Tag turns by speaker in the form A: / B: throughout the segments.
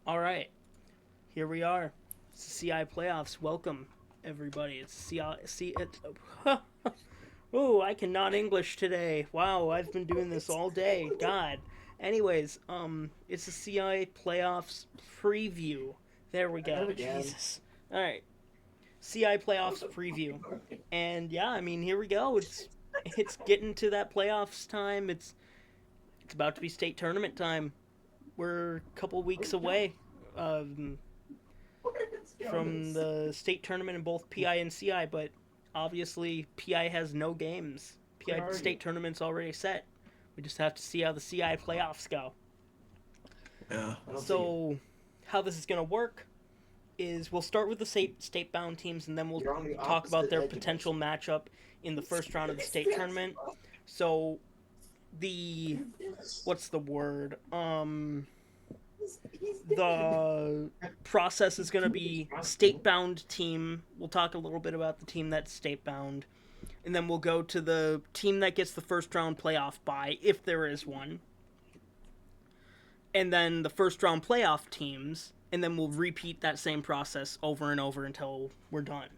A: All right, here we are. It's the CI playoffs. Welcome, everybody. It's CI. Oh, I cannot English today. Wow, I've been doing this all day. God. Anyways, it's the CI playoffs preview. There we go. Jesus. All right, CI playoffs preview, and yeah, I mean here we go. It's getting to that playoffs time. It's about to be state tournament time. We're a couple weeks away. Um, from the state tournament in both PI and CI, but obviously PI has no games. PI state tournament's already set. We just have to see how the CI playoffs go.
B: Yeah.
A: So, how this is going to work is we'll start with the state bound teams and then we'll talk about their potential matchup in the first round of the state tournament. So, the what's the word? The process is going to be state bound team. We'll talk a little bit about the team that's state bound. And then we'll go to the team that gets the first round playoff bye, if there is one. And then the first round playoff teams. And then we'll repeat that same process over and over until we're done.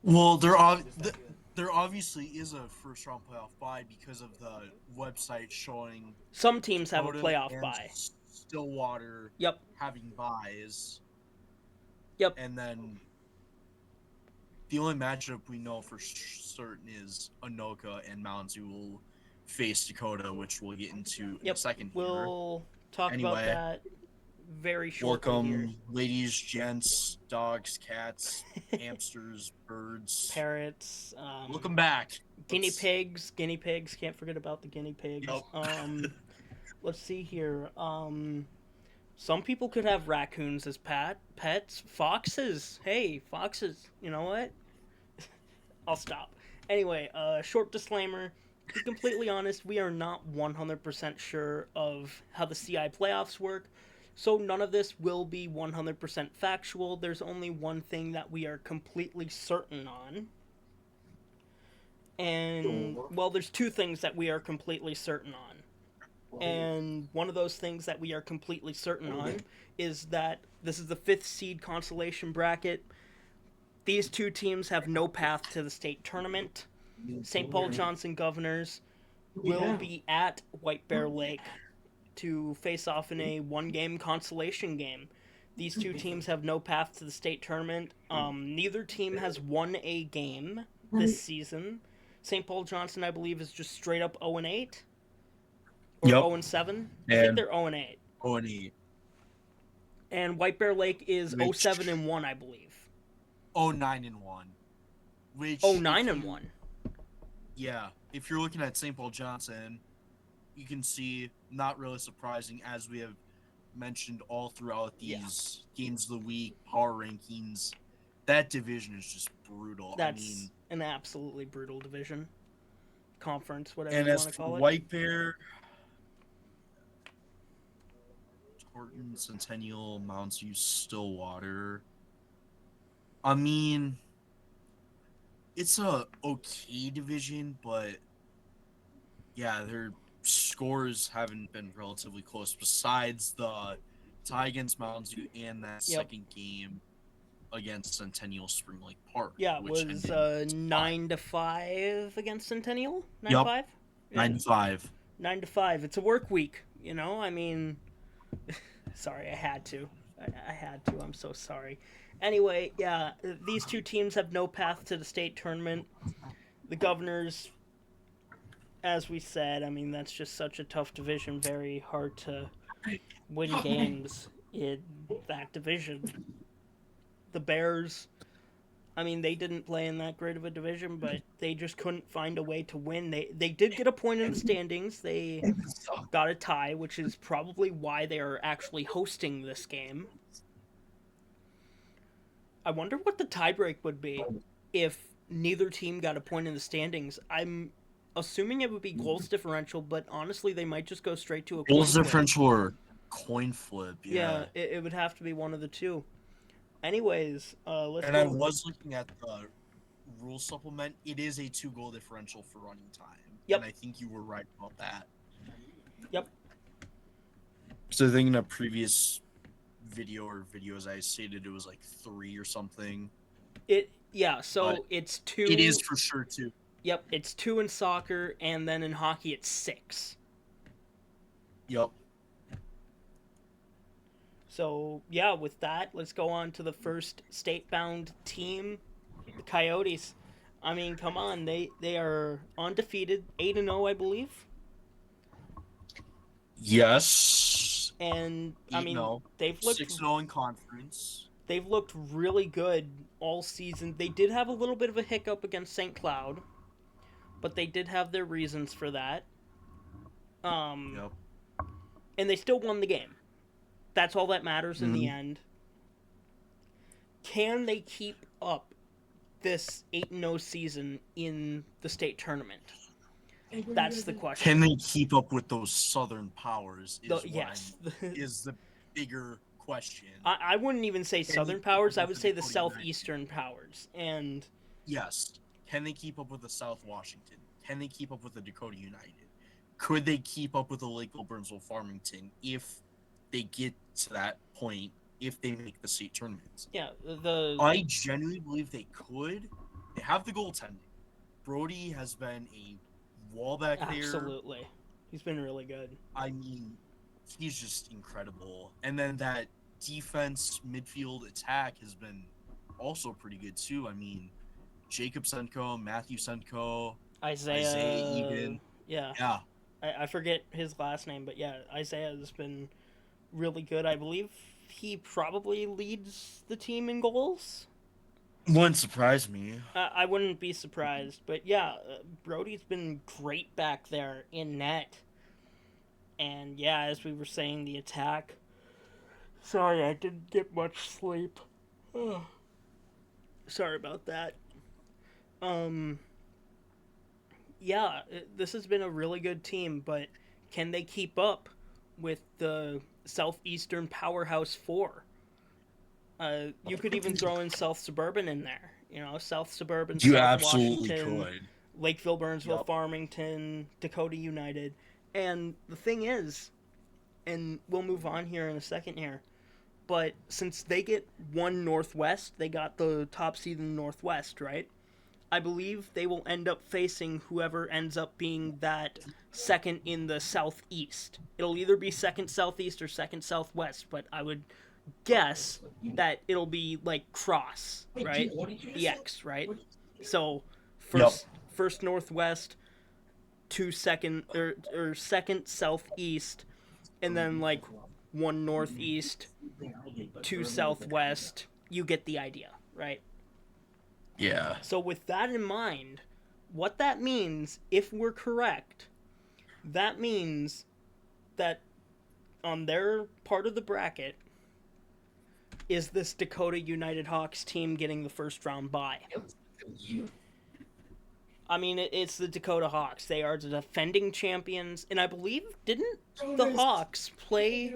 B: Well, there obviously is a first round playoff bye because of the website showing
A: Some teams have a
B: Dakota
A: playoff
B: and
A: bye.
B: Stillwater
A: Yep.
B: having buys.
A: Yep.
B: And then the only matchup we know for certain is Anoka and Moundsview will face Dakota, which we'll get into in a second.
A: We'll talk about that very shortly.
B: Welcome,
A: here.
B: ladies, gents, dogs, cats, hamsters, birds,
A: parrots.
B: Welcome back.
A: Guinea pigs. Guinea pigs. Can't forget about the guinea pigs.
B: Yep.
A: Let's see here. Some people could have raccoons as pets. Foxes. Hey, foxes. You know what? I'll stop. Anyway, short disclaimer. To be completely honest, we are not 100% sure of how the CI playoffs work. So none of this will be 100% factual. There's only one thing that we are completely certain on. And, well, there's two things that we are completely certain on. And one of those things that we are completely certain on is that this is the 5th seed consolation bracket. These two teams have no path to the state tournament. St. Paul Johnson Governors will be at White Bear Lake to face off in a one-game consolation game. These two teams have no path to the state tournament. Neither team has won a game this season. St. Paul Johnson, I believe, is just straight up 0-8 or 0-7. I think they're 0-8.
B: 0-8.
A: And White Bear Lake is 0-7-1, I believe.
B: 0-9-1. Which
A: 0-9-1.
B: Yeah, if you're looking at St. Paul Johnson, you can see, not really surprising, as we have mentioned all throughout these games of the week, power rankings, that division is just brutal.
A: That's an absolutely brutal division. Conference, whatever
B: and
A: you
B: as
A: want to call it.
B: White Bear, North-Tartan, Centennial, Moundsview, Stillwater, I mean, it's a okay division, but yeah, their scores haven't been relatively close. Besides the tie against Moundsview and that second game against Centennial Spring Lake Park.
A: Yeah, it was 9-5 against Centennial.
B: 9-5. 9-5.
A: 9-5. It's a work week, you know. I mean, sorry, I had to. I had to. I'm so sorry. Anyway, yeah, these two teams have no path to the state tournament. The Governors, as we said, I mean, that's just such a tough division. Very hard to win games in that division. The Bears, I mean, they didn't play in that great of a division, but they just couldn't find a way to win. They did get a point in the standings. They got a tie, which is probably why they are actually hosting this game. I wonder what the tiebreak would be if neither team got a point in the standings. I'm assuming it would be goals differential, but honestly, they might just go straight to a
B: goals differential or coin flip.
A: Yeah, it would have to be one of the two. Anyways, let's.
B: And I was looking at the rule supplement. It is a 2-goal differential for running time.
A: Yep.
B: And I think you were right about that.
A: Yep.
B: So I think in a previous video or videos I stated it was like 3 or something.
A: So
B: But
A: it's 2.
B: it is for sure 2.
A: Yep, it's 2 in soccer, and then in hockey it's 6.
B: Yep.
A: So yeah, with that, let's go on to the first state-bound team, the Coyotes. I mean, come on, they are undefeated, 8-0, I believe.
B: Yes.
A: And I mean,
B: 8-0.
A: they've looked
B: 6-0 in conference.
A: they've looked really good all season. They did have a little bit of a hiccup against St. Cloud, but they did have their reasons for that.
B: Yep.
A: And they still won the game. That's all that matters in the
B: Mhm.
A: end. Can they keep up this 8-0 season in the state tournament? That's the question.
B: Can they keep up with those Southern powers?
A: Yes.
B: Is the bigger question.
A: I wouldn't even say
B: Can
A: Southern
B: they keep up
A: powers. I
B: with
A: would
B: the
A: say the
B: Dakota United?
A: Southeastern powers. And
B: Yes. Can they keep up with the South Washington? Can they keep up with the Dakota United? Could they keep up with the Lakeville, Burnsville, Farmington if they get to that point, if they make the state tournament?
A: yeah,
B: I genuinely believe they could. They have the goaltending. Brody has been a wall back there.
A: absolutely. He's been really good.
B: I mean, he's just incredible. And then that defense, midfield, attack has been also pretty good too. I mean, Jacob Senko, Matthew Senko, Isaiah even.
A: Yeah.
B: Yeah.
A: I forget his last name, but yeah, Isaiah has been really good. I believe he probably leads the team in goals.
B: Wouldn't surprise me.
A: I wouldn't be surprised, but yeah, Brody's been great back there in net. And yeah, as we were saying, the attack. Sorry, I didn't get much sleep. Sorry about that. Yeah, this has been a really good team, but can they keep up with the Southeastern Powerhouse 4? You could even throw in South Suburban in there. You know, South Suburban,
B: You
A: South
B: absolutely
A: Washington,
B: could.
A: Lakeville, Burnsville,
B: Yep.
A: Farmington, Dakota United. And the thing is, and we'll move on here in a second here, but since they get one Northwest, they got the top seed in the Northwest, right? I believe they will end up facing whoever ends up being that second in the Southeast. It'll either be second Southeast or second Southwest, but I would guess that it'll be like cross, right? The X, right? So first Northwest, two second or second Southeast, and then like one Northeast, two Southwest. You get the idea, right?
B: Yeah.
A: So with that in mind, what that means, if we're correct, that means that on their part of the bracket is this Dakota United Hawks team getting the first round bye. I mean, it's the Dakota Hawks. They are the defending champions, and I believe, didn't the Hawks play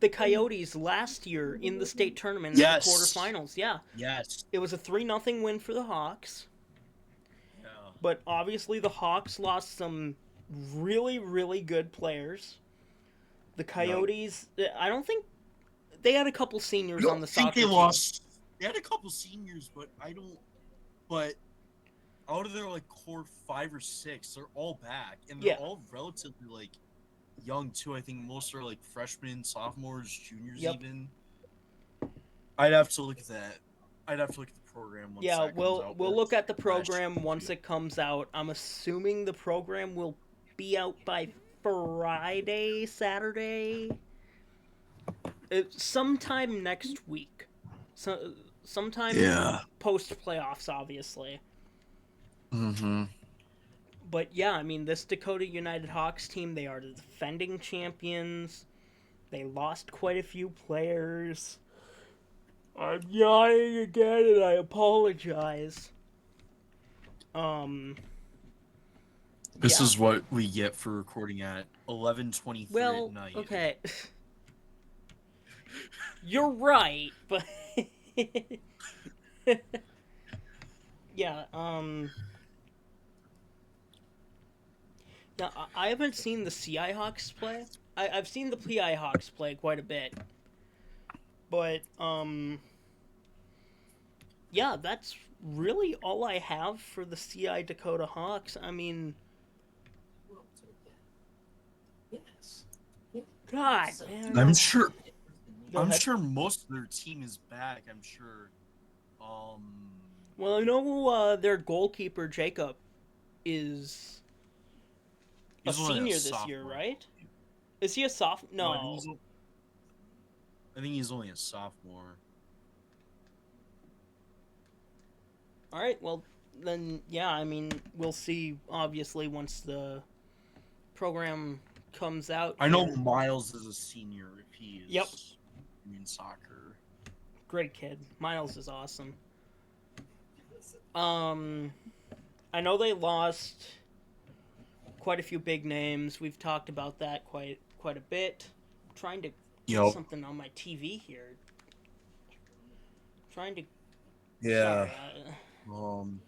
A: the Coyotes last year in the state tournament in the quarterfinals? Yeah.
B: Yes.
A: It was a 3-0 win for the Hawks.
B: Yeah.
A: But obviously the Hawks lost some really, really good players. The Coyotes, I don't think they had a couple seniors on the soccer team.
B: They had a couple seniors, but But out of their like core 5 or 6, they're all back, and they're all relatively like young too. I think most are like freshmen, sophomores, juniors even. I'd have to look at that. I'd have to look at the program once that comes out.
A: We'll look at the program once it comes out. I'm assuming the program will be out by Friday, Saturday, sometime next week. So sometime post playoffs, obviously.
B: Mm-hmm.
A: But yeah, I mean, this Dakota United Hawks team, they are the defending champions. They lost quite a few players. I'm yawning again, and I apologize.
B: This is what we get for recording at 11:23 at night.
A: Okay. You're right, but yeah. Now I haven't seen the CI Hawks play. I've seen the PI Hawks play quite a bit. But yeah, that's really all I have for the CI Dakota Hawks. I mean, God,
B: I'm
A: man.
B: sure.
A: Go
B: I'm
A: ahead.
B: sure most of their team is back. I'm sure. Um,
A: Well, I know their goalkeeper Jacob is a
B: he's only a
A: senior this year,
B: sophomore.
A: right? Is he a sophomore?
B: No, I think he's.
A: No.
B: I think he's only a sophomore.
A: All right. Well, then yeah. I mean, we'll see. Obviously, once the program comes out
B: I know
A: here.
B: Miles is a senior if he
A: Yep.
B: is in soccer.
A: Great kid. Miles is awesome. Um, I know they lost quite a few big names. We've talked about that quite a bit. I'm trying to get
B: Yep.
A: something on my TV here. Trying to.
B: Yeah.
A: Sorry,
B: Um.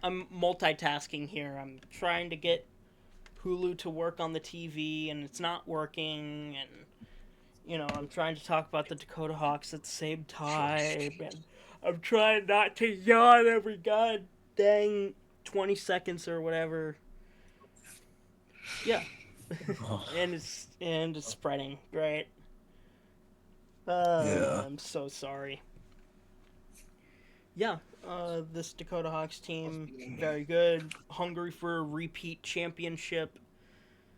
A: I'm multitasking here. I'm trying to get Hulu to work on the TV, and it's not working. And I'm trying to talk about the Dakota Hawks at the same time. And I'm trying not to yawn every god dang 20 seconds or whatever. Yeah. and it's spreading. Great.
B: Yeah.
A: I'm so sorry. Yeah, this Dakota Hawks team, very good. Hungry for a repeat championship.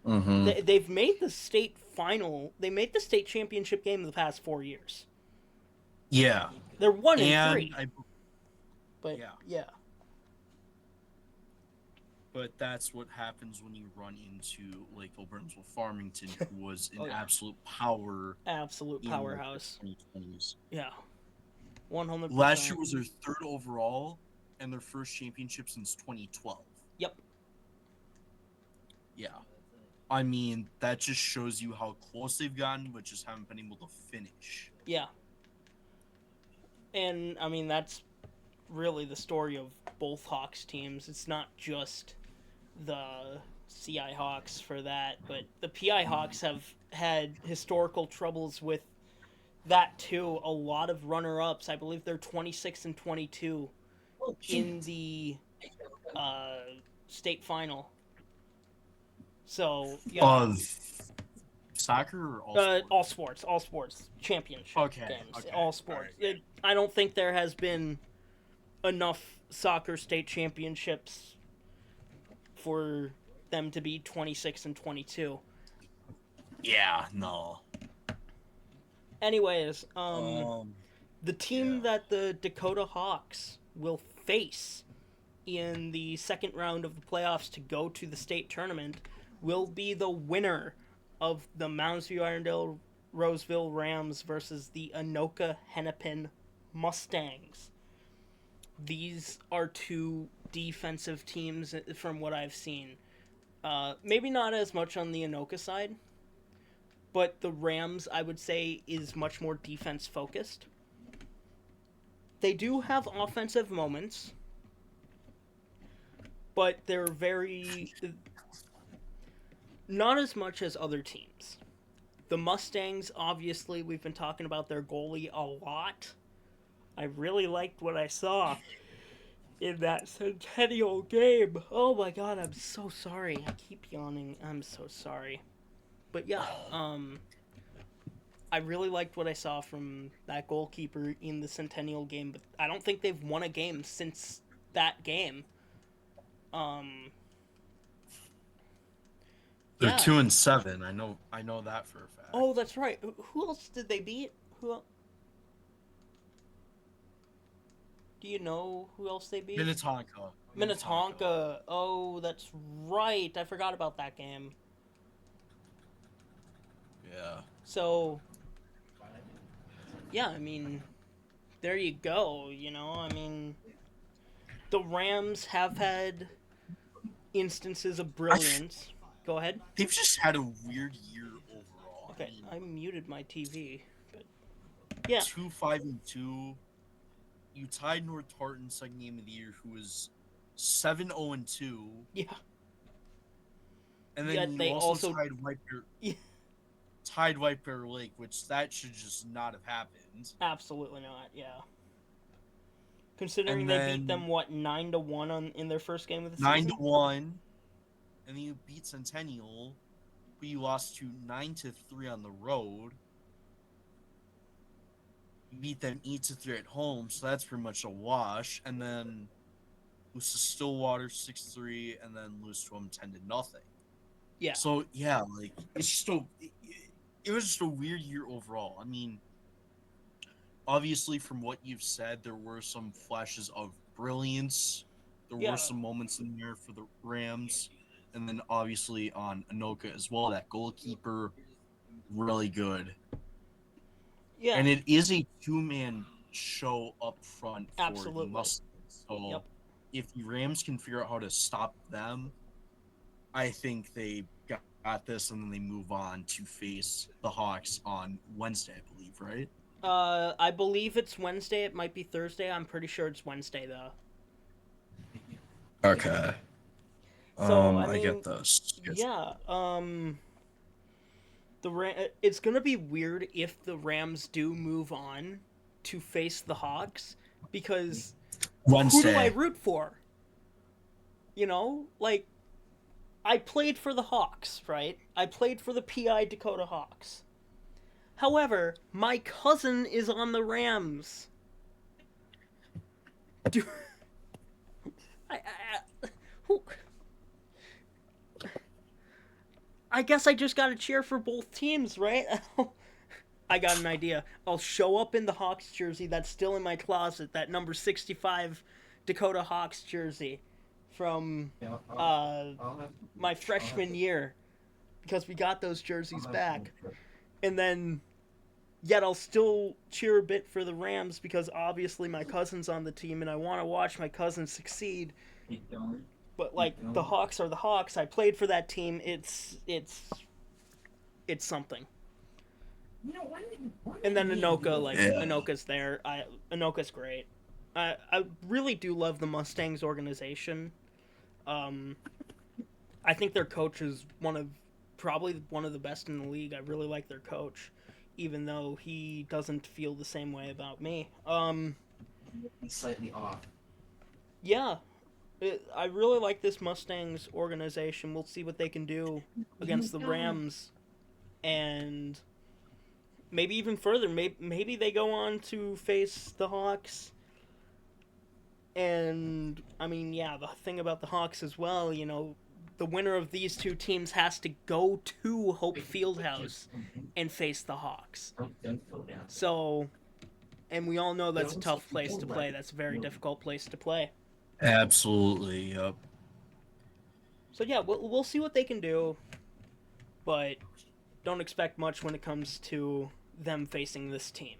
B: Mm-hmm.
A: They've made the state final. They made the state championship game in the past 4 years.
B: Yeah.
A: They're one in
B: And
A: three.
B: I.
A: But
B: Yeah.
A: yeah,
B: But that's what happens when you run into Lakeville Burnsville Farmington, who was an
A: Oh, yeah.
B: absolute power
A: absolute
B: in like
A: powerhouse.
B: the 2020s.
A: Yeah, 100%.
B: Last year was their third overall and their first championship since 2012.
A: Yep.
B: Yeah. I mean, that just shows you how close they've gotten, but just haven't been able to finish.
A: Yeah. And I mean that's really the story of both Hawks teams. It's not just the CI Hawks for that, but the PI Hawks have had historical troubles with that too. A lot of runner-ups. I believe they're 26 and 22 in the uh, state final. So yeah,
B: Of soccer or all sports?
A: all sports championship
B: Okay.
A: games,
B: Okay.
A: all sports.
B: All right.
A: I don't think there has been enough soccer state championships for them to be 26 and 22.
B: Yeah. No.
A: Anyways, the
B: Yeah.
A: team that the Dakota Hawks will face in the second round of the playoffs to go to the state tournament will be the winner of the Mounds View Irondale Roseville Rams versus the Anoka Hennepin Mustangs. These are two defensive teams from what I've seen. Maybe not as much on the Anoka side, but the Rams, I would say, is much more defense focused. They do have offensive moments, but they're very. Not as much as other teams. The Mustangs, obviously, we've been talking about their goalie a lot. I really liked what I saw in that Centennial game. Oh my god, I'm so sorry. I keep yawning. I'm so sorry. But yeah, I really liked what I saw from that goalkeeper in the Centennial game, but I don't think they've won a game since that game. Um,
B: They're
A: yeah.
B: 2-7. I know that for a fact.
A: Oh, that's right. Who else did they beat? Do you know who else they beat?
B: Minnetonka.
A: Minnetonka. Oh, that's right. I forgot about that game.
B: Yeah.
A: So, yeah, I mean, there you go. I mean, the Rams have had instances of brilliance. Go ahead.
B: They've just had a weird year overall.
A: Okay,
B: I
A: I
B: mean,
A: muted my TV. But yeah,
B: 2-5-2. You tied North-Tartan second game of the year, who was 7-0-2.
A: yeah.
B: And
A: Yet
B: then you
A: they
B: also
A: also
B: tied White Bear.
A: Yeah.
B: tied White Bear Lake, which that should just not have happened.
A: Absolutely not. Yeah. Considering
B: And
A: they beat
B: then
A: them 9-1 in their first game of the
B: 9
A: season.
B: to 1, and then you beat Centennial, but you lost to 9-3 on the road. You beat them 8-3 at home, so that's pretty much a wash. And then lose to Stillwater 6-3, and then lose to them 10-0.
A: Yeah.
B: So yeah, like it's just it was just a weird year overall. I mean, obviously, from what you've said, there were some flashes of brilliance. There
A: Yeah.
B: were some moments in there for the Rams, and then obviously on Anoka as well. That goalkeeper, really good.
A: Yeah.
B: And it is a two-man show up front for the
A: Absolutely.
B: Mustangs. So
A: Yep.
B: if the Rams can figure out how to stop them, I think they got this, and then they move on to face the Hawks on Wednesday, I believe, right?
A: I believe it's Wednesday. It might be Thursday. I'm pretty sure it's Wednesday though.
C: Okay.
A: So I
C: I
A: mean,
C: get this.
A: yeah. It's gonna be weird if the Rams do move on to face the Hawks, because who do I
B: Wednesday.
A: root for? You know, like, I played for the Hawks, right? I played for the PI Dakota Hawks. However, my cousin is on the Rams. Do who? I guess I just gotta cheer for both teams, right? I got an idea. I'll show up in the Hawks jersey that's still in my closet, that number 65 Dakota Hawks jersey from my freshman year, because we got those jerseys back. And then, yet I'll still cheer a bit for the Rams, because obviously my cousin's on the team and I want to watch my cousin succeed. But like, the Hawks are the Hawks. I played for that team. It's something. And then Anoka, like, Anoka's there. Anoka's great. I really do love the Mustangs organization. I think their coach is probably one of the best in the league. I really like their coach, even though he doesn't feel the same way about me.
C: Slightly off.
A: Yeah, I really like this Mustangs organization. We'll see what they can do against the Rams, and maybe even further. Maybe they go on to face the Hawks. And I mean, yeah, the thing about the Hawks as well, you know, the winner of these two teams has to go to Hope Fieldhouse and face the Hawks. So, and we all know that's a tough place to play. That's a very difficult place to play.
B: Absolutely, yep.
A: So yeah, we'll see what they can do, but don't expect much when it comes to them facing this team.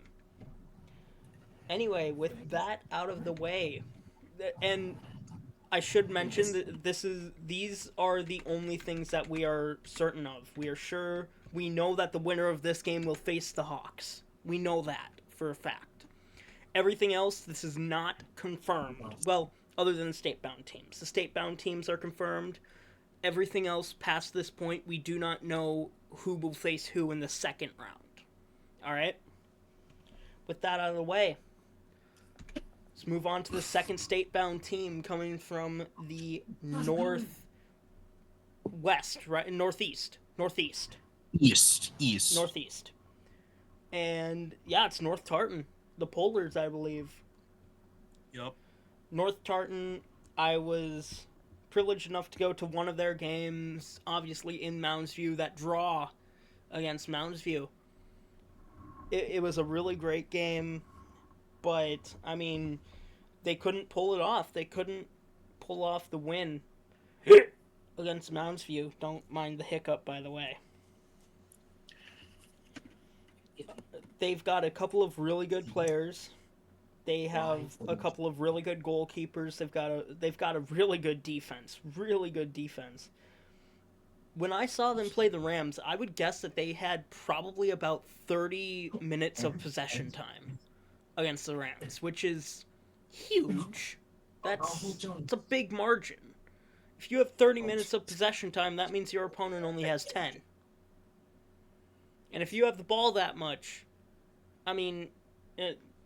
A: Anyway, with that out of the way, and I should mention that these are the only things that we are certain of. We know that the winner of this game will face the Hawks. We know that for a fact. Everything else, this is not confirmed. Well, other than the state-bound teams. The state-bound teams are confirmed. Everything else past this point, we do not know who will face who in the second round. Alright? With that out of the way, let's move on to the second state-bound team coming from the northwest, right? Northeast.
B: East.
A: And yeah, it's North-Tartan. The Polars, I believe.
B: Yep.
A: North-Tartan, I was privileged enough to go to one of their games, obviously in Mounds View, that draw against Mounds View. It was a really great game, but, I mean, they couldn't pull it off. They couldn't pull off the win against Mounds View. Don't mind the hiccup, by the way. They've got a couple of really good players. They have a couple of really good goalkeepers. They've got a really good defense. Really good defense. When I saw them play the Rams, I would guess that they had probably about 30 minutes of possession time against the Rams, which is huge. It's a big margin. If you have 30 minutes of possession time, that means your opponent only has 10. And if you have the ball that much, I mean,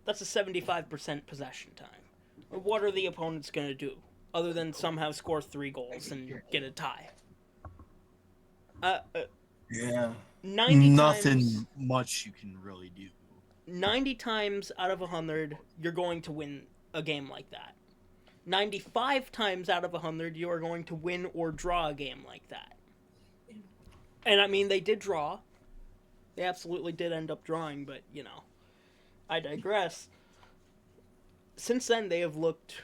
A: that's a 75% possession time. What are the opponents going to do other than somehow score 3 goals and get a tie?
B: Yeah.
A: 90
B: Nothing
A: times,
B: much you can really do.
A: 90 times out of 100, you're going to win a game like that. 95 times out of 100, you are going to win or draw a game like that. And I mean, they did draw. They absolutely did end up drawing, but, you know, I digress. Since then, they have looked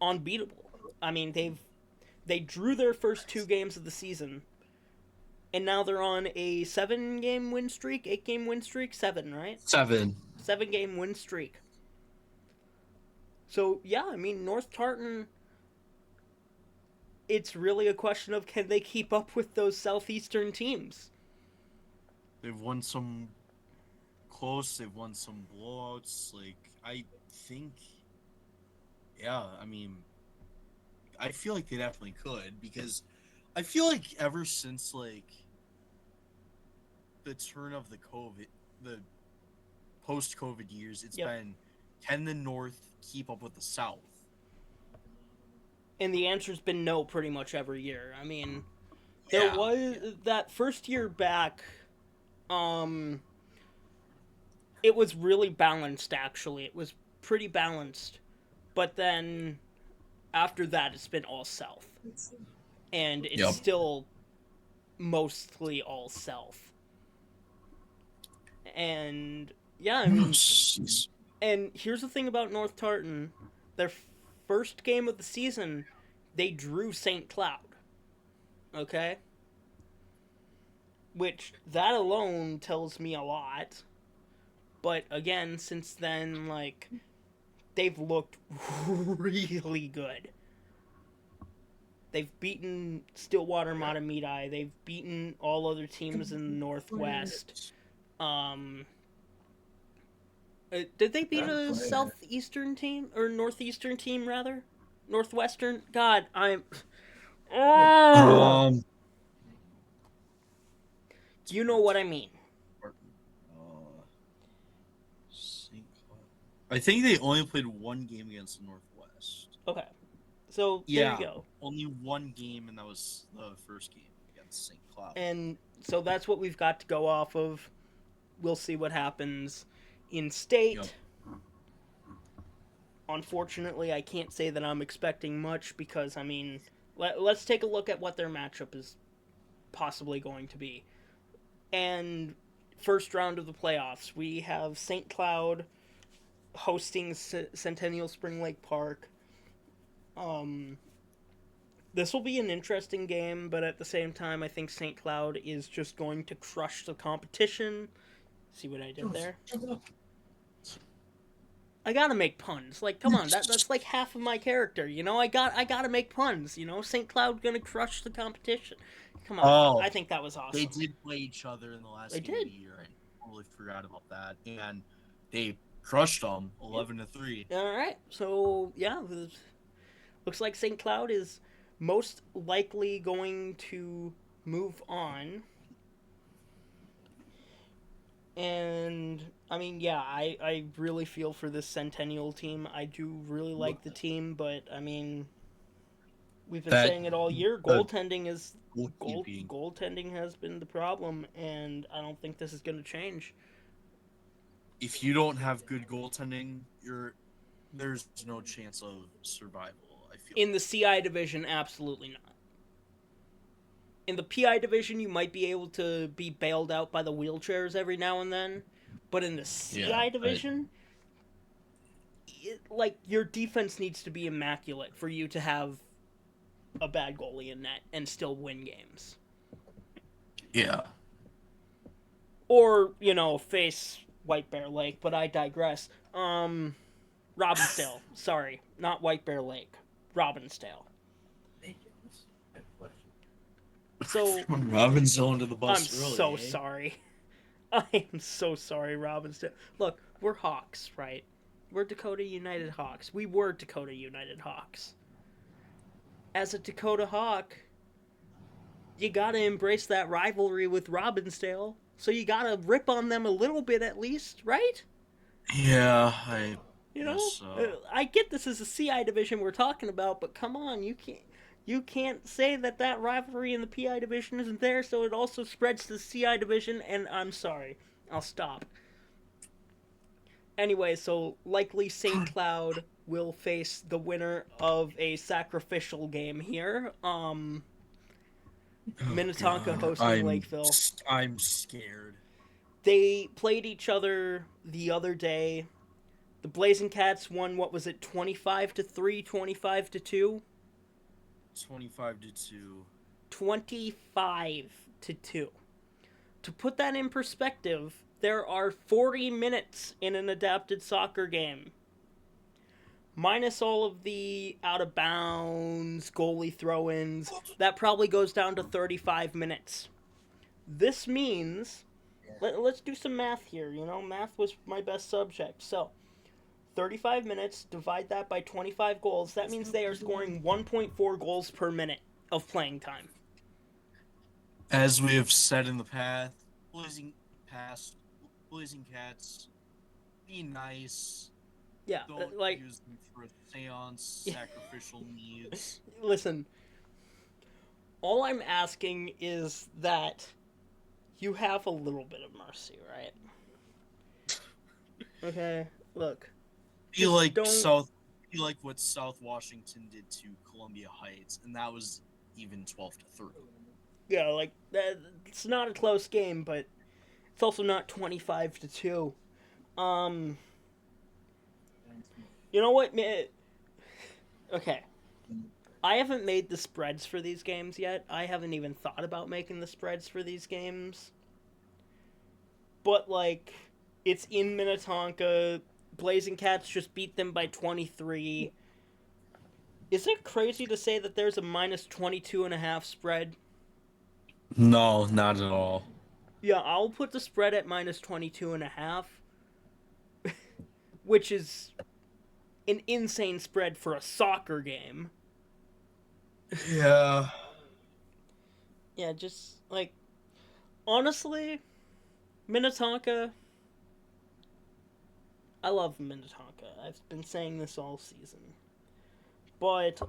A: unbeatable. I mean, they drew their first 2 games of the season, and now they're on a 7-game win streak, 8-game win streak, 7, right?
B: 7.
A: 7-game win streak. So, yeah, I mean, North-Tartan, it's really a question of can they keep up with those southeastern teams?
B: They've won some close, they've won some blowouts. Like, I think, yeah, I mean, I feel like they definitely could, because I feel like ever since, like, the turn of the post-COVID years, it's been, can the North keep up with the South?
A: And the answer's been no pretty much every year. I mean, there was that first year back, it was really balanced, actually. It was pretty balanced. But then, after that, it's been all South. And it's still mostly all South. And, yeah, I mean... And here's the thing about North-Tartan. Their first game of the season, they drew St. Cloud. Okay? Which, that alone tells me a lot. But, again, since then, like, they've looked really good. They've beaten Stillwater Matamidi. They've beaten all other teams in the Northwest. Did they beat a southeastern team? Or northeastern team, rather? Northwestern? God, I'm... You know what I mean.
B: I think they only played 1 game against the Northwest.
A: Okay. So, there you go.
B: Only 1 game, and that was the first game against St. Cloud.
A: And so that's what we've got to go off of. We'll see what happens in state.
B: Yep.
A: Unfortunately, I can't say that I'm expecting much because, I mean, let's take a look at what their matchup is possibly going to be. And first round of the playoffs, we have St. Cloud hosting Centennial Spring Lake Park. This will be an interesting game, but at the same time, I think St. Cloud is just going to crush the competition. See what I did there? I gotta make puns. Like, come on, that's like half of my character, you know? I gotta make puns, you know? St. Cloud gonna crush the competition. Come on, I think that was awesome.
B: They did play each other in the last game of the year. I totally forgot about that. And they crushed them 11-3.
A: All right, so yeah, looks like St. Cloud is most likely going to move on. And, I mean, yeah, I really feel for this Centennial team. I do really like the team, but, I mean, we've been saying it all year. Goaltending has been the problem, and I don't think this is going to change.
B: If you don't have good goaltending, there's no chance of survival, I feel.
A: In the CI division, absolutely not. In the PI division, you might be able to be bailed out by the wheelchairs every now and then. But in the CI division, your defense needs to be immaculate for you to have a bad goalie in net and still win games.
B: Yeah.
A: Or, face White Bear Lake, but I digress. Robbinsdale. Sorry, not White Bear Lake. Robbinsdale. So
B: Robbinsdale under the bus.
A: I'm so sorry. I am so sorry, Robbinsdale. Look, we're Hawks, right? We're Dakota United Hawks. We were Dakota United Hawks. As a Dakota Hawk, you gotta embrace that rivalry with Robbinsdale. so you gotta rip on them a little bit at least, right?
B: Yeah, I
A: You
B: guess
A: know,
B: so.
A: I get this is a CI division we're talking about, but come on, you can't say that rivalry in the PI division isn't there, so it also spreads to the CI division. And I'm sorry, I'll stop. Anyway, so likely St. Cloud will face the winner of a sacrificial game here.
B: Oh
A: Minnetonka
B: God,
A: hosting Lakeville.
B: I'm scared.
A: They played each other the other day. The Blazing Cats won, what was it, 25-3, 25-2?
B: 25-2.
A: 25-2. To put that in perspective, there are 40 minutes in an adapted soccer game. Minus all of the out of bounds, goalie throw ins, that probably goes down to 35 minutes. This means, let's do some math here. Math was my best subject. So, 35 minutes, divide that by 25 goals. That means they are scoring 1.4 goals per minute of playing time.
B: As we have said in the Blazing Blazing Cats, be nice.
A: Yeah,
B: Don't
A: like,
B: use them for seance, sacrificial needs.
A: listen, all I'm asking is that you have a little bit of mercy, right? Okay, look.
B: Be like
A: don't.
B: Be like what South Washington did to Columbia Heights, and that was even 12-3.
A: Yeah, like, it's not a close game, but it's also not 25-2. Um, you know what? Okay. I haven't made the spreads for these games yet. I haven't even thought about making the spreads for these games. But, like, it's in Minnetonka. Blazing Cats just beat them by 23. Is it crazy to say that there's a minus 22.5 spread?
B: No, not at all.
A: Yeah, I'll put the spread at minus 22.5, which is an insane spread for a soccer game.
B: Yeah.
A: Yeah, just, like, honestly, Minnetonka, I love Minnetonka. I've been saying this all season. But,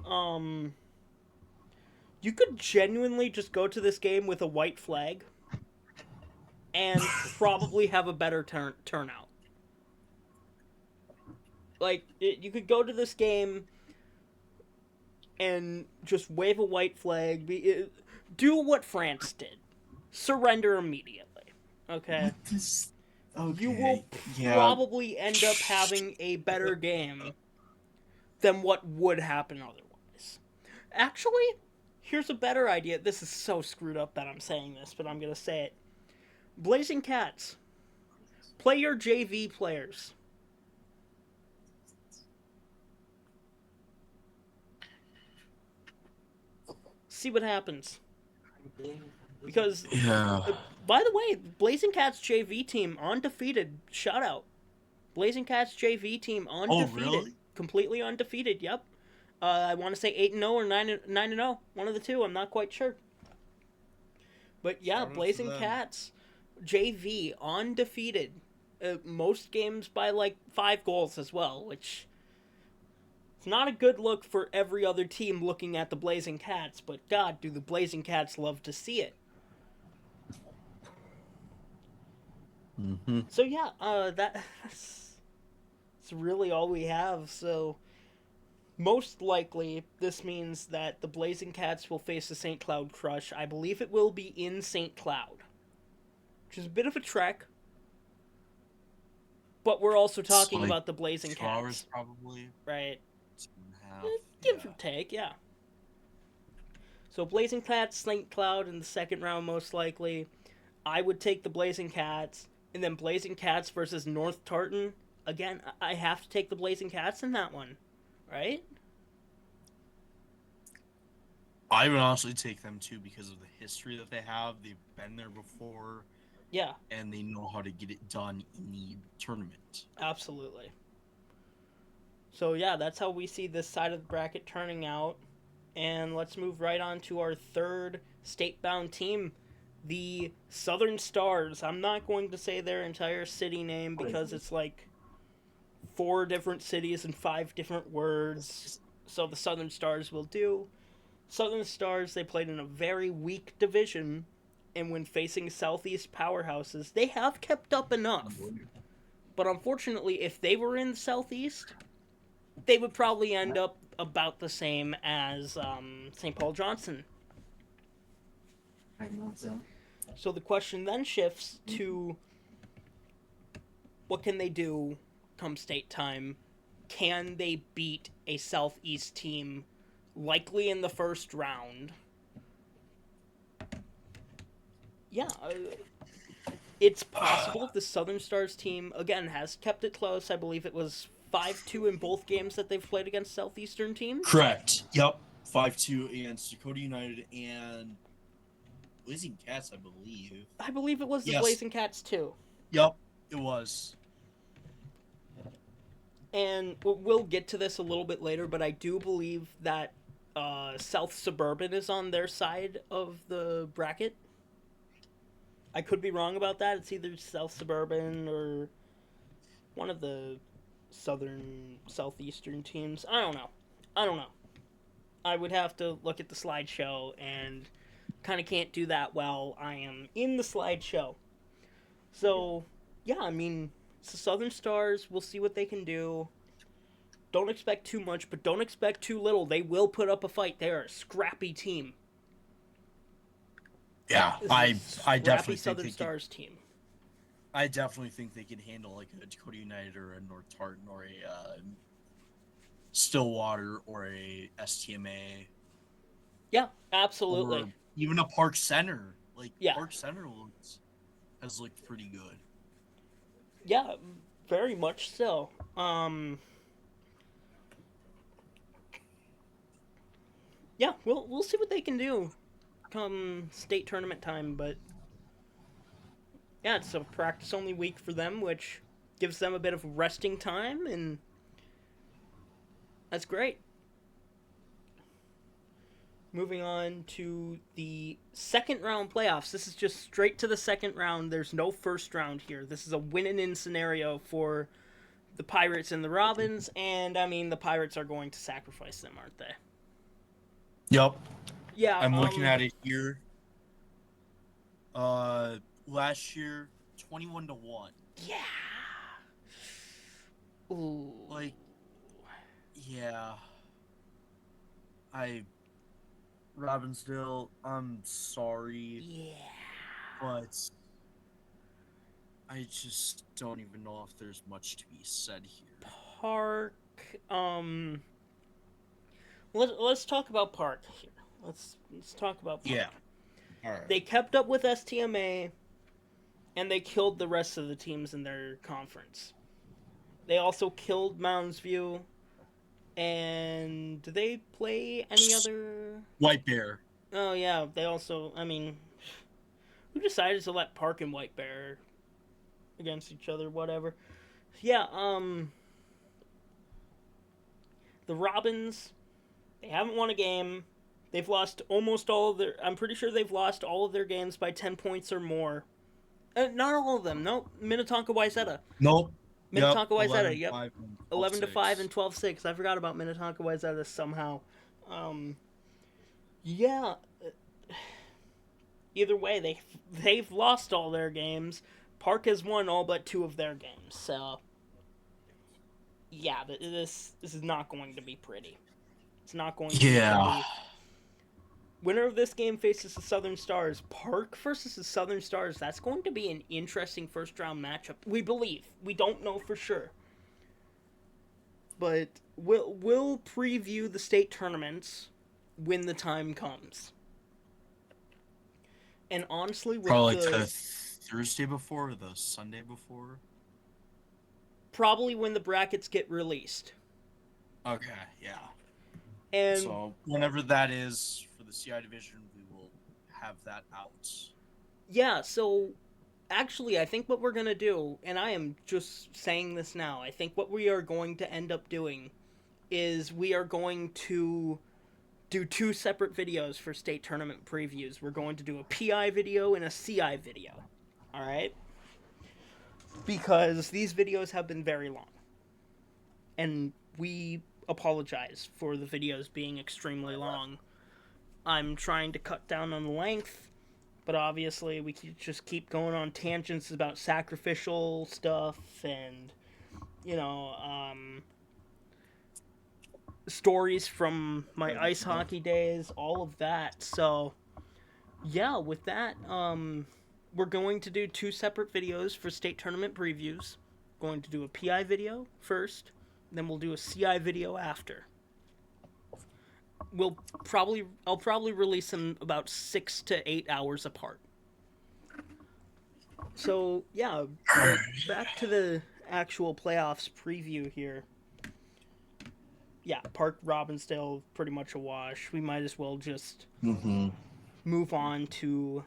A: you could genuinely just go to this game with a white flag and probably have a better turnout. Like, you could go to this game and just wave a white flag. Do what France did. Surrender immediately. Okay?
B: Okay.
A: You will probably end up having a better game than what would happen otherwise. Actually, here's a better idea. This is so screwed up that I'm saying this, but I'm going to say it. Blazing Cats, play your JV players. See what happens. Because, by the way, Blazing Cats JV team undefeated. Shout out. Blazing Cats JV team undefeated.
B: Oh, really?
A: Completely undefeated, yep. I want to say 8-0 or 9-0. One of the two, I'm not quite sure. But yeah, Blazing Cats JV undefeated. Most games by like 5 goals as well, which it's not a good look for every other team looking at the Blazing Cats, but God, do the Blazing Cats love to see it.
B: Mm-hmm.
A: So yeah, that's really all we have. So most likely, this means that the Blazing Cats will face the St. Cloud Crush. I believe it will be in St. Cloud, which is a bit of a trek. But we're also talking
B: like
A: about the Blazing
B: 2
A: Cats.
B: hours probably.
A: Right.
B: 2.5.
A: Give or take, yeah. So Blazing Cats, St. Cloud in the second round, most likely. I would take the Blazing Cats. And then Blazing Cats versus North-Tartan. Again, I have to take the Blazing Cats in that one. Right?
B: I would honestly take them too because of the history that they have. They've been there before.
A: Yeah.
B: And they know how to get it done in the tournament.
A: Absolutely. So yeah, that's how we see this side of the bracket turning out. And let's move right on to our third state-bound team. The Southern Stars, I'm not going to say their entire city name because it's like 4 different cities and 5 different words. So the Southern Stars will do. Southern Stars, they played in a very weak division, and when facing Southeast powerhouses, they have kept up enough. But unfortunately, if they were in the Southeast, they would probably end up about the same as St. Paul Johnson. So the question then shifts to what can they do come state time? Can they beat a Southeast team likely in the first round? Yeah, it's possible. The Southern Stars team, again, has kept it close. I believe it was 5-2 in both games that they've played against Southeastern teams.
B: Correct. Yep. 5-2 against Dakota United and Blazing Cats, I believe.
A: I believe it was the
B: Yes.
A: Blazing Cats, too.
B: Yep, it was.
A: And we'll get to this a little bit later, but I do believe that South Suburban is on their side of the bracket. I could be wrong about that. It's either South Suburban or one of the southeastern teams. I don't know. I would have to look at the slideshow, and kind of can't do that while I am in the slideshow. So, yeah, I mean, it's the Southern Stars. We'll see what they can do. Don't expect too much, but don't expect too little. They will put up a fight. They are a scrappy team.
B: Yeah, I definitely
A: Southern
B: think
A: Stars team.
B: I definitely think they can handle like a Dakota United or a North-Tartan or a Stillwater or a STMA.
A: Yeah, absolutely.
B: Or even a Park Center. Like,
A: yeah.
B: Park Center has looked pretty good.
A: Yeah, very much so. Yeah, we'll see what they can do come state tournament time, but yeah, it's a practice only week for them, which gives them a bit of resting time, and that's great. Moving on to the second round playoffs. This is just straight to the second round. There's no first round here. This is a win-and-in scenario for the Pirates and the Robins, and I mean, the Pirates are going to sacrifice them, aren't they?
B: Yep.
A: Yeah.
B: I'm looking at it here. Last year, 21-1.
A: Yeah. Ooh.
B: Like, yeah. Robbinsdale, I'm sorry.
A: Yeah.
B: But I just don't even know if there's much to be said here.
A: Park, let's talk about Park here. Let's talk about Park.
B: Yeah. All right.
A: They kept up with STMA, and they killed the rest of the teams in their conference. They also killed Mounds View. And do they play any other...
B: White Bear.
A: Oh, yeah. They also... I mean... Who decided to let Park and White Bear against each other? Whatever. Yeah, the Robins, they haven't won a game. They've lost almost all of their... I'm pretty sure they've lost all of their games by 10 points or more. Not all of them. Nope. Minnetonka-Wayzata.
B: Nope.
A: Minnetonka-Wayzata, yep.
B: 11-5
A: and 12-6. I forgot about Minnetonka-Wayzata somehow. Yeah. Either way, they've lost all their games. Park has won all but 2 of their games. So, yeah, this is not going to be pretty. It's not going to be pretty. Winner of this game faces the Southern Stars. Park versus the Southern Stars. That's going to be an interesting first-round matchup. We believe. We don't know for sure. But we'll preview the state tournaments when the time comes. And honestly, with
B: probably the Thursday before or the Sunday before?
A: Probably when the brackets get released.
B: Okay, yeah.
A: And
B: so whenever that is for the CI division, we will have that out.
A: Yeah, so actually I think what we're going to do, and I am just saying this now, I think what we are going to end up doing is we are going to do 2 separate videos for state tournament previews. We're going to do a PI video and a CI video. All right? Because these videos have been very long. And we apologize for the videos being extremely long. I'm trying to cut down on the length, but obviously we just keep going on tangents about sacrificial stuff and, stories from my ice hockey days, all of that. So, yeah, with that, we're going to do 2 separate videos for state tournament previews. Going to do a PI video first, then we'll do a CI video after. I'll probably release them about 6 to 8 hours apart. So, yeah, back to the actual playoffs preview here. Yeah, Park Robbinsdale, pretty much a wash. We might as well just move on to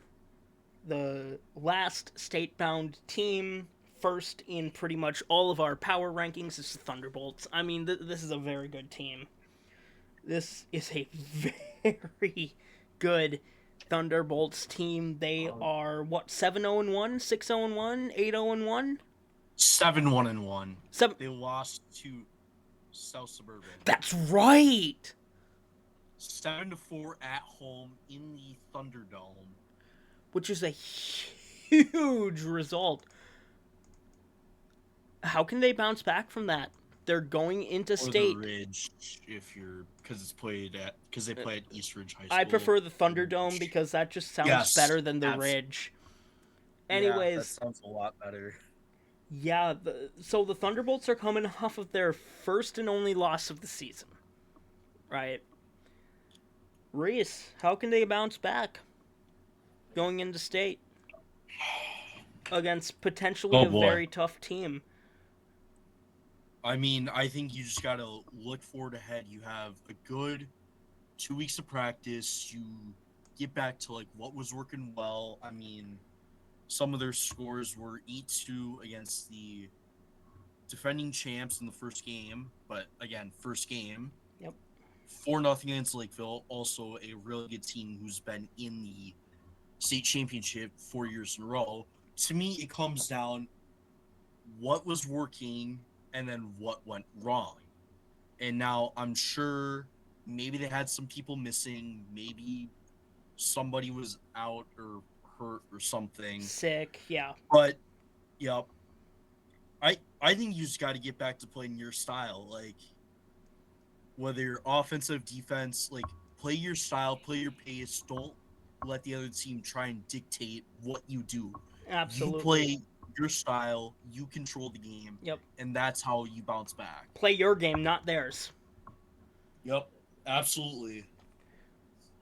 A: the last state-bound team. First in pretty much all of our power rankings is the Thunderbolts. I mean, this is a very good team. This is a very good Thunderbolts team. They are, 7-0-1, 6-0-1, 8-0-1?
B: 7-1-1.
A: 7.
B: They lost to South Suburban.
A: That's right!
B: 7-4 at home in the Thunderdome.
A: Which is a huge result. How can they bounce back from that? They're going into state.
B: Or the Ridge, because they play at East Ridge High School.
A: I prefer the Thunderdome because that just sounds better than the Ridge. Anyways,
D: yeah, that sounds a lot better.
A: Yeah, so the Thunderbolts are coming off of their first and only loss of the season, right? Reese, how can they bounce back going into state against potentially a very tough team?
B: I mean, I think you just got to look forward ahead. You have a good 2 weeks of practice. You get back to, what was working well. I mean, some of their scores were 8-2 against the defending champs in the first game. But, again, first game.
A: Yep.
B: 4-0 against Lakeville. Also a really good team who's been in the state championship 4 years in a row. To me, it comes down what was working and then what went wrong. And now I'm sure maybe they had some people missing. Maybe somebody was out or hurt or something.
A: Sick, yeah.
B: But, yep. I think you just got to get back to playing your style. Whether you're offensive, defense, play your style, play your pace. Don't let the other team try and dictate what you do.
A: Absolutely.
B: You play your style, you control the game, and that's how you bounce back.
A: Play your game, not theirs.
B: Yep, absolutely.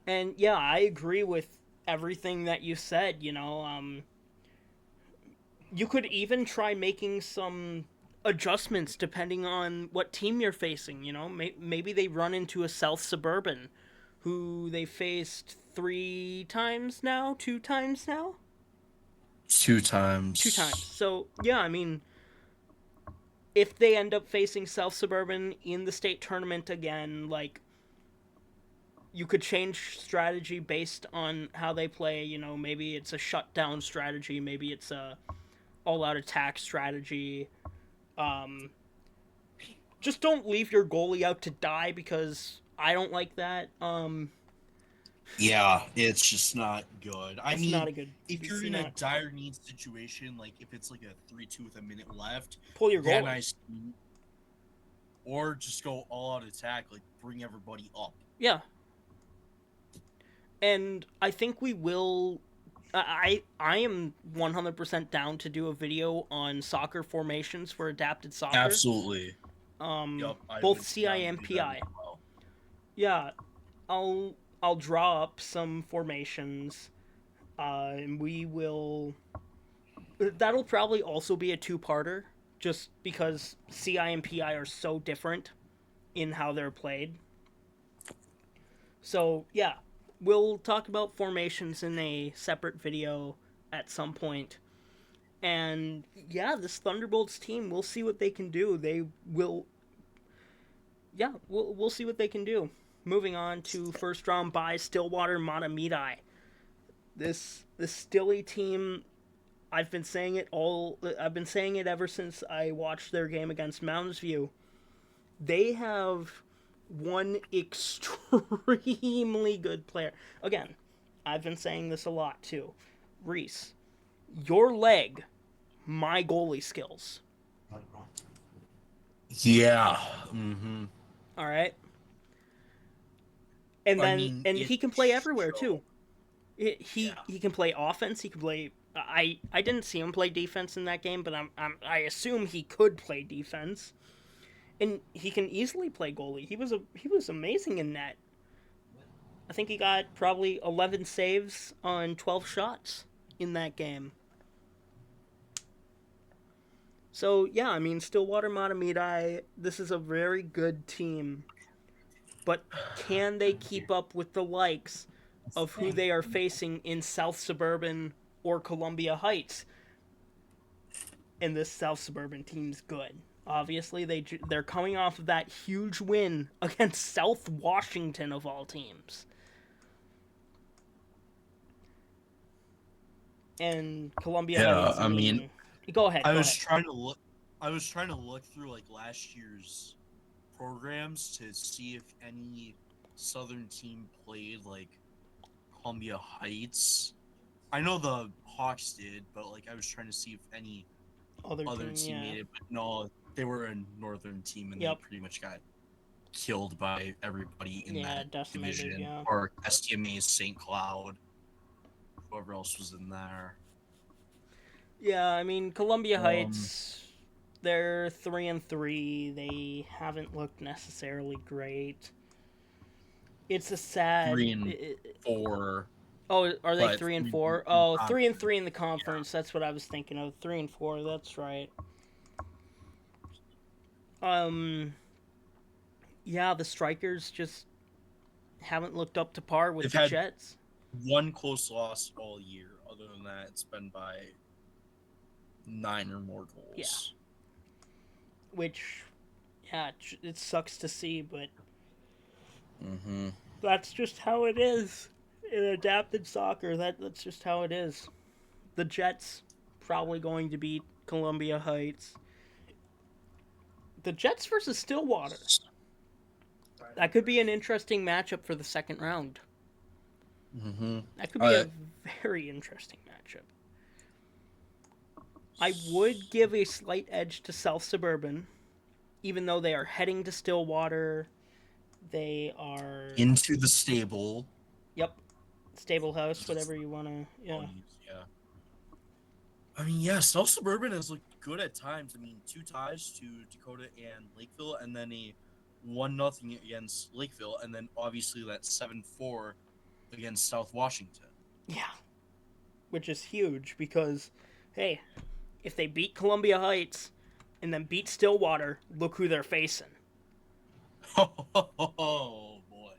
A: And yeah, I agree with everything that you said. You could even try making some adjustments depending on what team you're facing. Maybe they run into a South Suburban who they faced 2 times now.
B: 2 times.
A: 2 times. So, yeah, I mean, if they end up facing South Suburban in the state tournament again, you could change strategy based on how they play. Maybe it's a shutdown strategy. Maybe it's a all-out attack strategy. Just don't leave your goalie out to die because I don't like that.
B: Yeah, it's just not good. If you're in a
A: not
B: dire need situation, if it's a 3-2 with a minute left,
A: pull your goalie.
B: Or just go all out attack, bring everybody up.
A: Yeah. And I think we will. I am 100% down to do a video on soccer formations for adapted soccer.
B: Absolutely.
A: Both CI and PI.
B: Well.
A: Yeah, I'll draw up some formations, and we will. That'll probably also be a 2-parter, just because CI and PI are so different in how they're played. So yeah, we'll talk about formations in a separate video at some point. And yeah, this Thunderbolts team, we'll see what they can do. We'll see what they can do. moving on to first round bye, Stillwater-Matamidi. This Stilly team, I've been saying it ever since I watched their game against Mounds View. They have one extremely good player. Again, I've been saying this a lot too. Reese, your leg, my goalie skills.
B: Yeah.
A: All right. And he can play everywhere too. He can play offense. He can play. I didn't see him play defense in that game, but I assume he could play defense, and he can easily play goalie. He was amazing in net. I think he got probably 11 saves on 12 shots in that game. So yeah, I mean Stillwater-Matamidi, this is a very good team, but can they keep up with the likes of who they are facing in South Suburban or Columbia Heights? And this South Suburban team's good. Obviously, they're coming off of that huge win against South Washington of all teams. And Columbia Heights. I mean, go ahead.
B: I was trying to look through like last year's programs to see if any Southern team played like Columbia Heights. I know the Hawks did, but like I was trying to see if any other team made it. But no, they were a Northern team, and they pretty much got killed by everybody in that division.
A: Yeah.
B: Or STMA, St. Cloud, whoever else was in there.
A: Yeah, I mean Columbia Heights, they're 3-3. They haven't looked necessarily great. It's a sad
B: 3-4.
A: Oh, are they 3-4? Oh, 3-3 in the conference. Yeah. That's what I was thinking of. 3-4. That's right. Yeah, the Strikers just haven't looked up to par with the Jets.
B: One close loss all year. Other than that, it's been by 9 or more goals.
A: Yeah. Which, yeah, it sucks to see, but that's just how it is in adapted soccer. That's just how it is. The Jets probably going to beat Columbia Heights. The Jets versus Stillwater. That could be an interesting matchup for the second round. That could be a very interesting matchup. I would give a slight edge to South Suburban, even though they are heading to Stillwater. They are
B: into the stable.
A: Yep, stable house, whatever you want to. Yeah.
B: I mean, yeah, South Suburban has looked good at times. I mean, 2 ties to Dakota and Lakeville, and then a 1-0 against Lakeville, and then obviously that 7-4 against South Washington.
A: Yeah, which is huge because, hey, if they beat Columbia Heights and then beat Stillwater, look who they're facing.
B: Oh boy!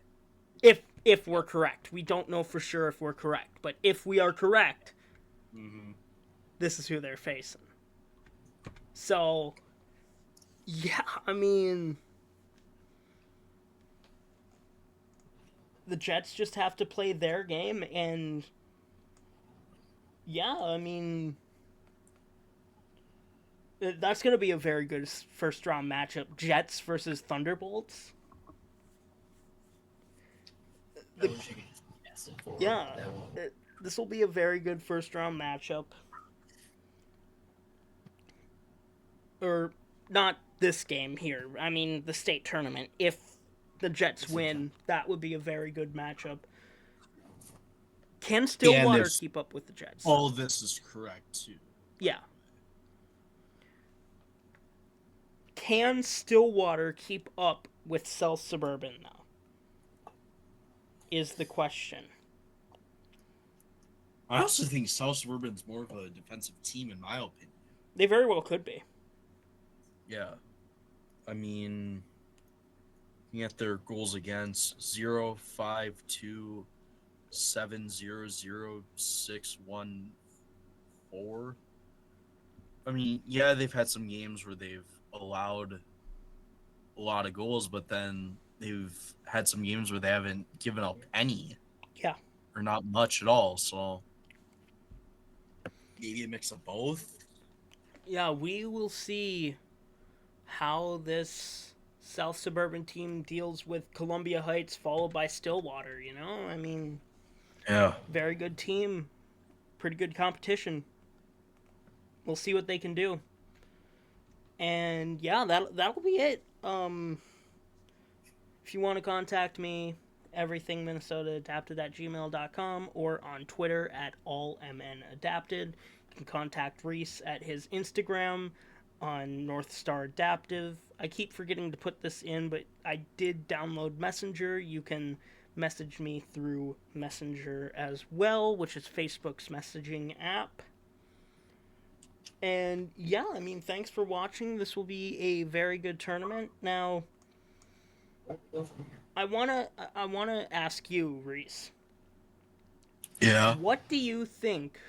A: If we're correct, we don't know for sure if we're correct, but if we are correct, this is who they're facing. So, yeah, I mean, the Jets just have to play their game, and yeah, I mean, that's going to be a very good first round matchup. Jets versus Thunderbolts. This will be a very good first round matchup. Or not this game here. I mean, the state tournament. If the Jets win, that would be a very good matchup. Can Stillwater keep up with the Jets?
B: All of this is correct, too.
A: Yeah. Can Stillwater keep up with South Suburban, though? Is the question.
B: I also think South Suburban's more of a defensive team, in my opinion.
A: They very well could be.
B: Yeah. I mean, looking at their goals against 0-5-2, 7-0-0-6-1-4. I mean, yeah, they've had some games where they've allowed a lot of goals, but then they've had some games where they haven't given up any.
A: Yeah.
B: Or not much at all. So maybe a mix of both.
A: Yeah, we will see how this South Suburban team deals with Columbia Heights, followed by Stillwater. You know, I mean,
B: Yeah.
A: very good team, pretty good competition. We'll see what they can do. And yeah, that'll be it. If you want to contact me, everythingminnesotaadapted@gmail.com or on Twitter at allmnadapted. You can contact Reese at his Instagram on North Star Adaptive. I keep forgetting to put this in, but I did download Messenger. You can message me through Messenger as well, which is Facebook's messaging app. And yeah, I mean, thanks for watching. This will be a very good tournament. Now, I wanna ask you, Reese.
B: Yeah.
A: What do you think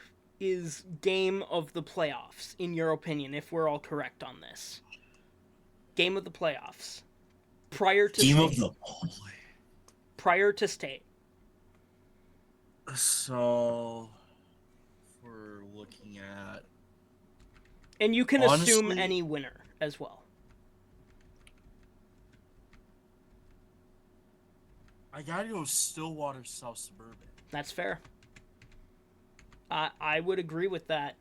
A: is game of the playoffs, in your opinion, if we're all correct on this? Game of the playoffs. Prior to
B: Game
A: state.
B: of the
A: Prior to state.
B: So we're looking at,
A: And you can assume
B: honestly,
A: any winner as well.
B: I gotta go Stillwater South Suburban.
A: That's fair. I would agree with that.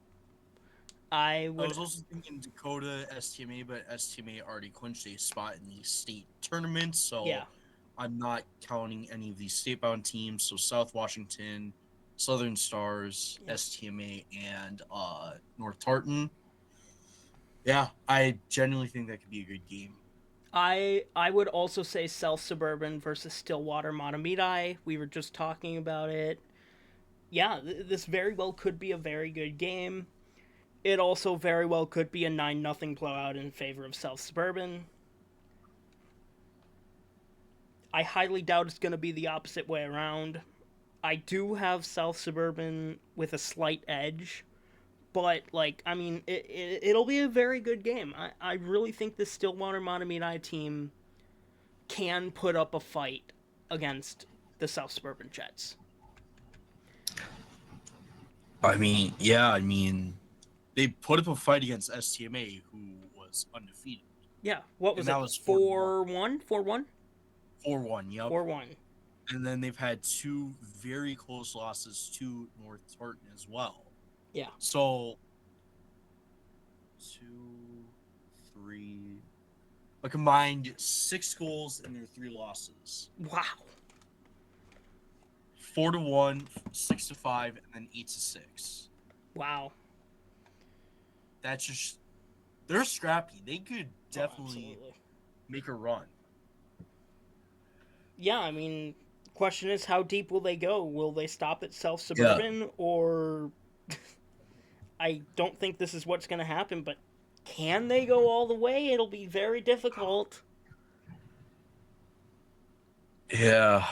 A: I
B: I
A: would.
B: was also thinking Dakota STMA, but STMA already clinched a spot in the state tournament, so
A: Yeah.
B: I'm not counting any of these state-bound teams. So South Washington, Southern Stars,
A: Yeah.
B: STMA, and North-Tartan. Yeah, I genuinely think that could be a good game.
A: I would also say South Suburban versus Stillwater Matamidi. We were just talking about it. Yeah, this very well could be a very good game. It also very well could be a 9-0 blowout in favor of South Suburban. I highly doubt it's going to be the opposite way around. I do have South Suburban with a slight edge, but, like, I mean, it'll be a very good game. I really think this Stillwater Matamidi team can put up a fight against the South Suburban Jets.
B: I mean, they put up a fight against STMA, who was undefeated.
A: Yeah, what was
B: And
A: it?
B: that was
A: 4-1? 4-1?
B: 4-1, yep.
A: 4-1.
B: And then they've had two very close losses to North-Tartan as well.
A: Yeah.
B: So, 2, 3, a combined 6 goals in their 3 losses.
A: Wow.
B: 4-1, 6-5, and then 8-6.
A: Wow.
B: That's just, they're scrappy. They could definitely
A: Absolutely.
B: make a run.
A: Yeah, I mean, question is, how deep will they go? Will they stop at South Suburban, or I don't think this is what's going to happen, but can they go all the way? It'll be very difficult.
B: Yeah.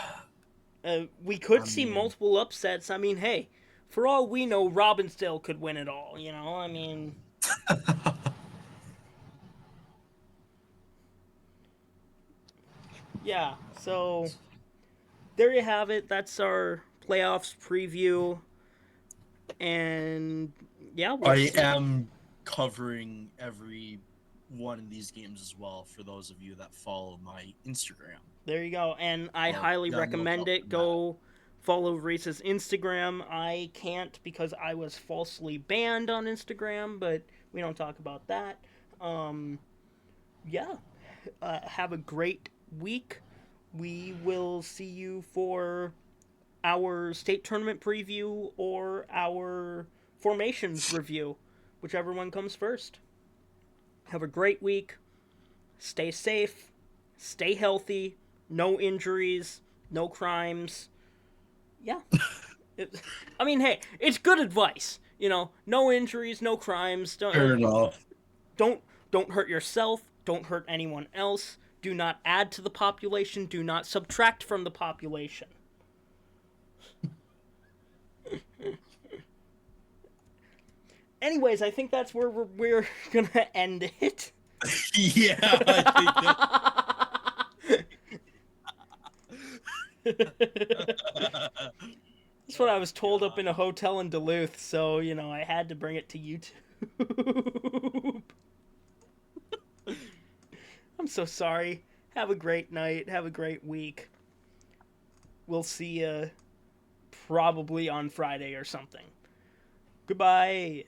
A: We could see multiple upsets. I mean, hey, for all we know, Robbinsdale could win it all, you know? I mean... Yeah, so there you have it. That's our playoffs preview. And yeah,
B: I am covering every one of these games as well for those of you that follow my Instagram.
A: There you go. And I highly recommend it. Go follow Reese's Instagram. I can't because I was falsely banned on Instagram, but we don't talk about that. Yeah. Have a great week. We will see you for our state tournament preview or our formations review, whichever one comes first. Have a great week. Stay safe. Stay healthy. No injuries. No crimes. Yeah. I mean, hey, it's good advice. You know, no injuries, no crimes.
B: Fair enough.
A: Don't hurt yourself. Don't hurt anyone else. Do not add to the population. Do not subtract from the population. Anyways, I think that's where we're gonna end it.
B: Yeah, I think that...
A: That's what I was told up in a hotel in Duluth, so, you know, I had to bring it to YouTube. I'm so sorry. Have a great night. Have a great week. We'll see you probably on Friday or something. Goodbye.